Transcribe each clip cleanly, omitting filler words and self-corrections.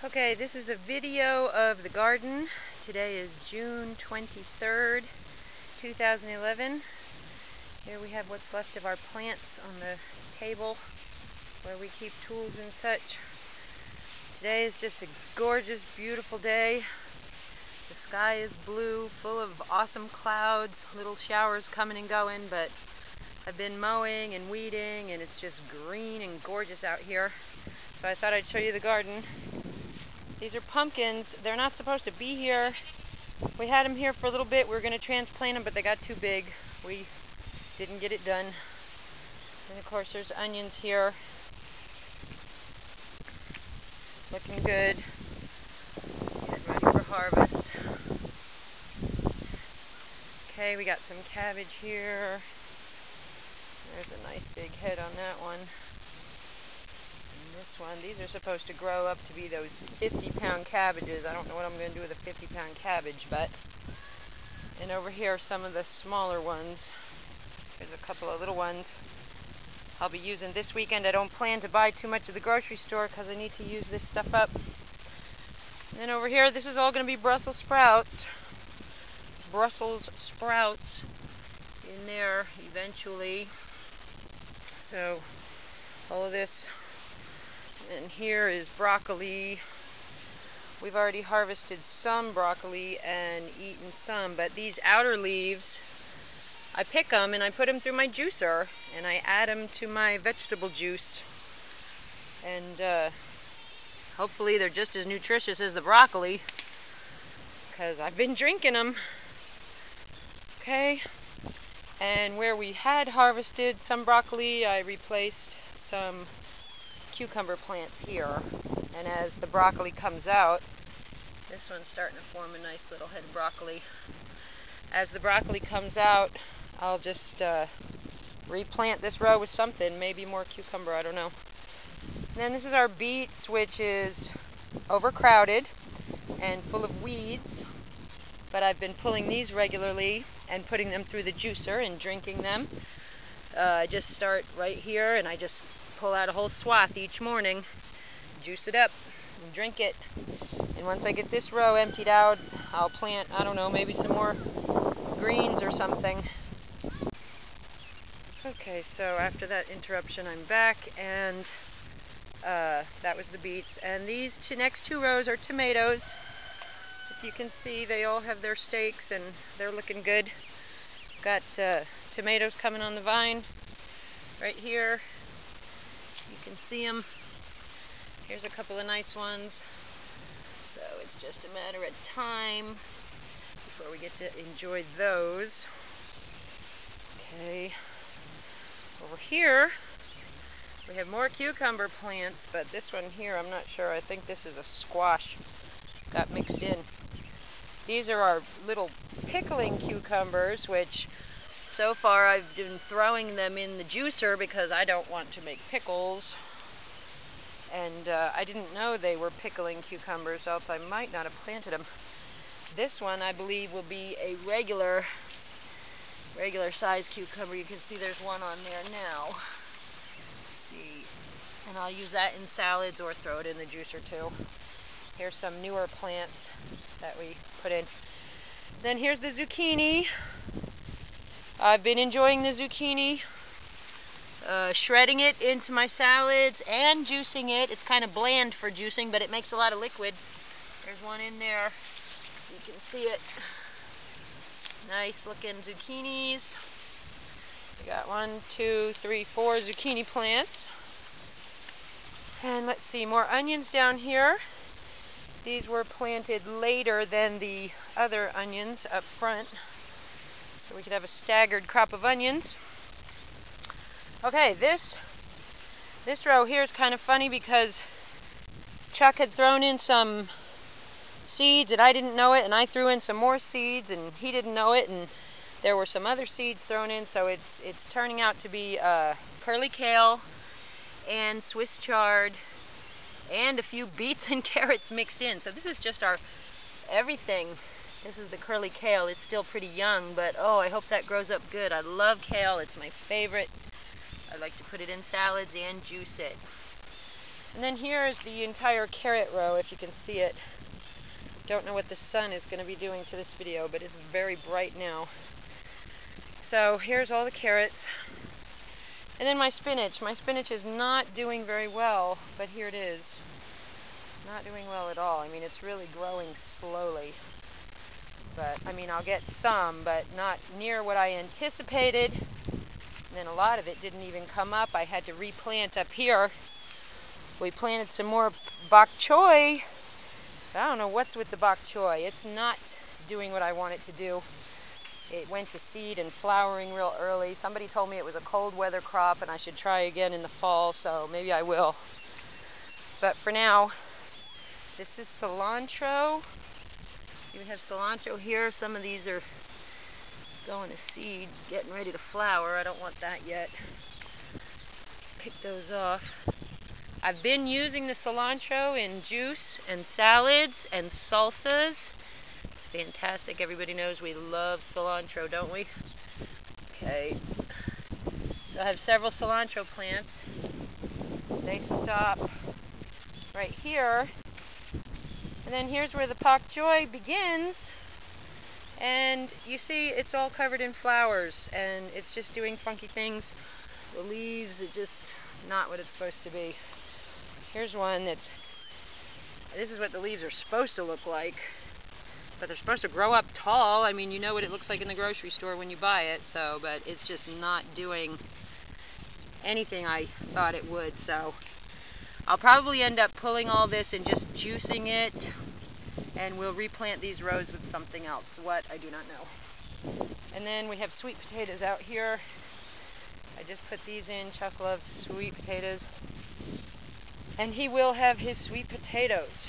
Okay, this is a video of the garden. Today is June 23rd, 2011. Here we have what's left of our plants on the table where we keep tools and such. Today is just a gorgeous, beautiful day. The sky is blue, full of awesome clouds, little showers coming and going, but I've been mowing and weeding and it's just green and gorgeous out here. So I thought I'd show you the garden. These are pumpkins. They're not supposed to be here. We had them here for a little bit. We were going to transplant them, but they got too big. We didn't get it done. And of course there's onions here. Looking good. Getting ready for harvest. Okay, we got some cabbage here. There's a nice big head on that one. This one, these are supposed to grow up to be those 50-pound cabbages. I don't know what I'm going to do with a 50-pound cabbage, but... And over here are some of the smaller ones. There's a couple of little ones I'll be using this weekend. I don't plan to buy too much at the grocery store because I need to use this stuff up. And then over here, this is all going to be Brussels sprouts. Brussels sprouts in there eventually. So, all of this. And here is broccoli. We've already harvested some broccoli and eaten some, but these outer leaves, I pick them and I put them through my juicer and I add them to my vegetable juice. And hopefully they're just as nutritious as the broccoli because I've been drinking them. Okay, and where we had harvested some broccoli, I replaced some cucumber plants here, and as the broccoli comes out, this one's starting to form a nice little head of broccoli. As the broccoli comes out, I'll just replant this row with something, maybe more cucumber, I don't know. And then this is our beets, which is overcrowded and full of weeds, but I've been pulling these regularly and putting them through the juicer and drinking them. I just start right here and I just pull out a whole swath each morning, juice it up, and drink it. And once I get this row emptied out, I'll plant, I don't know, maybe some more greens or something. Okay, so after that interruption, I'm back, and that was the beets. And these next two rows are tomatoes. If you can see, they all have their stakes, and they're looking good. Got tomatoes coming on the vine right here. You can see them. Here's a couple of nice ones. So it's just a matter of time before we get to enjoy those. Okay. Over here, we have more cucumber plants, but this one here, I'm not sure. I think this is a squash. Got mixed in. These are our little pickling cucumbers, which so far I've been throwing them in the juicer because I don't want to make pickles. And I didn't know they were pickling cucumbers, else I might not have planted them. This one I believe will be a regular size cucumber. You can see there's one on there now. Let's see. And I'll use that in salads or throw it in the juicer too. Here's some newer plants that we put in. Then here's the zucchini. I've been enjoying the zucchini, shredding it into my salads and juicing it. It's kind of bland for juicing, but it makes a lot of liquid. There's one in there. You can see it. Nice looking zucchinis. We got 1, 2, 3, 4 zucchini plants. And let's see, more onions down here. These were planted later than the other onions up front, so we could have a staggered crop of onions. Okay, this row here is kind of funny because Chuck had thrown in some seeds and I didn't know it, and I threw in some more seeds and he didn't know it, and there were some other seeds thrown in, so it's turning out to be curly kale and Swiss chard and a few beets and carrots mixed in. So this is just our everything. This is the curly kale. It's still pretty young, but oh, I hope that grows up good. I love kale. It's my favorite. I like to put it in salads and juice it. And then here is the entire carrot row, if you can see it. Don't know what the sun is going to be doing to this video, but it's very bright now. So here's all the carrots. And then my spinach. My spinach is not doing very well, but here it is. Not doing well at all. I mean, it's really growing slowly. But, I mean, I'll get some, but not near what I anticipated. And then a lot of it didn't even come up. I had to replant up here. We planted some more bok choy. I don't know what's with the bok choy. It's not doing what I want it to do. It went to seed and flowering real early. Somebody told me it was a cold weather crop and I should try again in the fall, so maybe I will. But for now, this is cilantro. You have cilantro here. Some of these are going to seed, getting ready to flower. I don't want that yet. Pick those off. I've been using the cilantro in juice and salads and salsas. It's fantastic. Everybody knows we love cilantro, don't we? Okay. So I have several cilantro plants. They stop right here. And then here's where the bok choy begins. And you see it's all covered in flowers and it's just doing funky things. The leaves are just not what it's supposed to be. Here's one this is what the leaves are supposed to look like. But they're supposed to grow up tall. I mean, you know what it looks like in the grocery store when you buy it, so, but it's just not doing anything I thought it would, so I'll probably end up pulling all this and just juicing it, and we'll replant these rows with something else. What, I do not know. And then we have sweet potatoes out here. I just put these in. Chuck loves sweet potatoes. And he will have his sweet potatoes.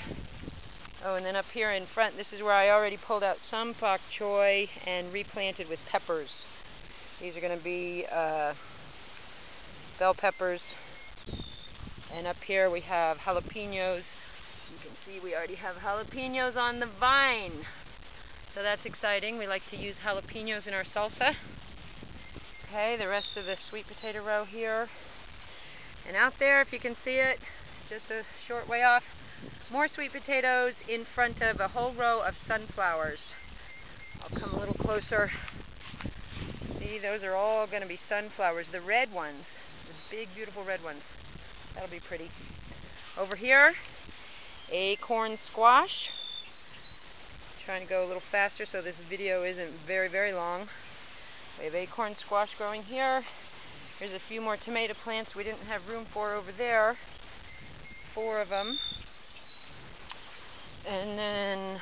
Oh, and then up here in front, this is where I already pulled out some bok choy and replanted with peppers. These are going to be bell peppers. And up here we have jalapenos. You can see we already have jalapenos on the vine. So that's exciting. We like to use jalapenos in our salsa. Okay, the rest of the sweet potato row here. And out there, if you can see it, just a short way off, more sweet potatoes in front of a whole row of sunflowers. I'll come a little closer. See, those are all going to be sunflowers. The red ones, the big, beautiful red ones. That'll be pretty. Over here, acorn squash. Trying to go a little faster so this video isn't very, very long. We have acorn squash growing here. Here's a few more tomato plants we didn't have room for over there. 4 of them. And then,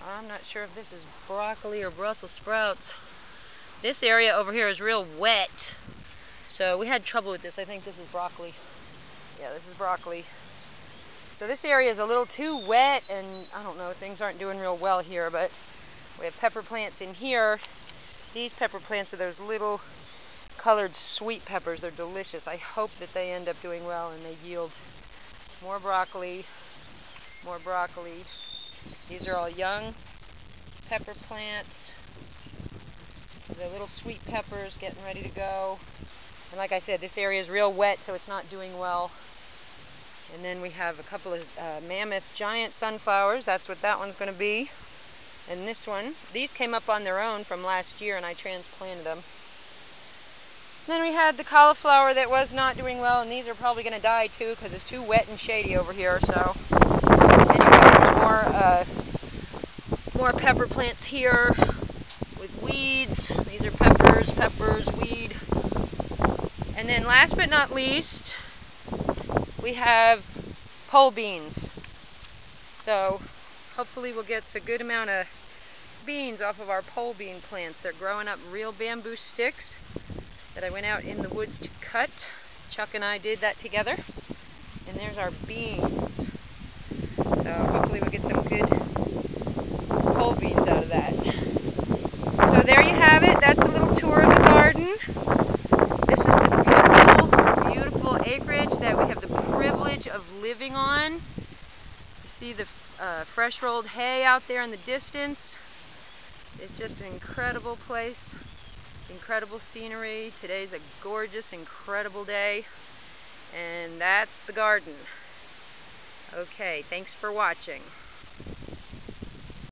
I'm not sure if this is broccoli or Brussels sprouts. This area over here is real wet. So we had trouble with this. I think this is broccoli. Yeah, this is broccoli. So this area is a little too wet and I don't know, things aren't doing real well here, but we have pepper plants in here. These pepper plants are those little colored sweet peppers. They're delicious. I hope that they end up doing well and they yield more broccoli. More broccoli. These are all young pepper plants. The little sweet peppers getting ready to go. And like I said, this area is real wet, so it's not doing well. And then we have a couple of mammoth giant sunflowers. That's what that one's going to be. And this one. These came up on their own from last year, and I transplanted them. Then we had the cauliflower that was not doing well, and these are probably going to die too because it's too wet and shady over here. So anyway, more pepper plants here with weeds. These are peppers, weed. And then last but not least, we have pole beans. So hopefully we'll get a good amount of beans off of our pole bean plants. They're growing up real bamboo sticks that I went out in the woods to cut. Chuck and I did that together. And there's our beans. So hopefully we'll get some good pole beans out of that. So there you have it. That's a little tour of the garden. This is the beautiful, beautiful acreage that we have the privilege of living on. You see the fresh rolled hay out there in the distance. It's just an incredible place. Incredible scenery. Today's a gorgeous, incredible day. And that's the garden. Okay, thanks for watching.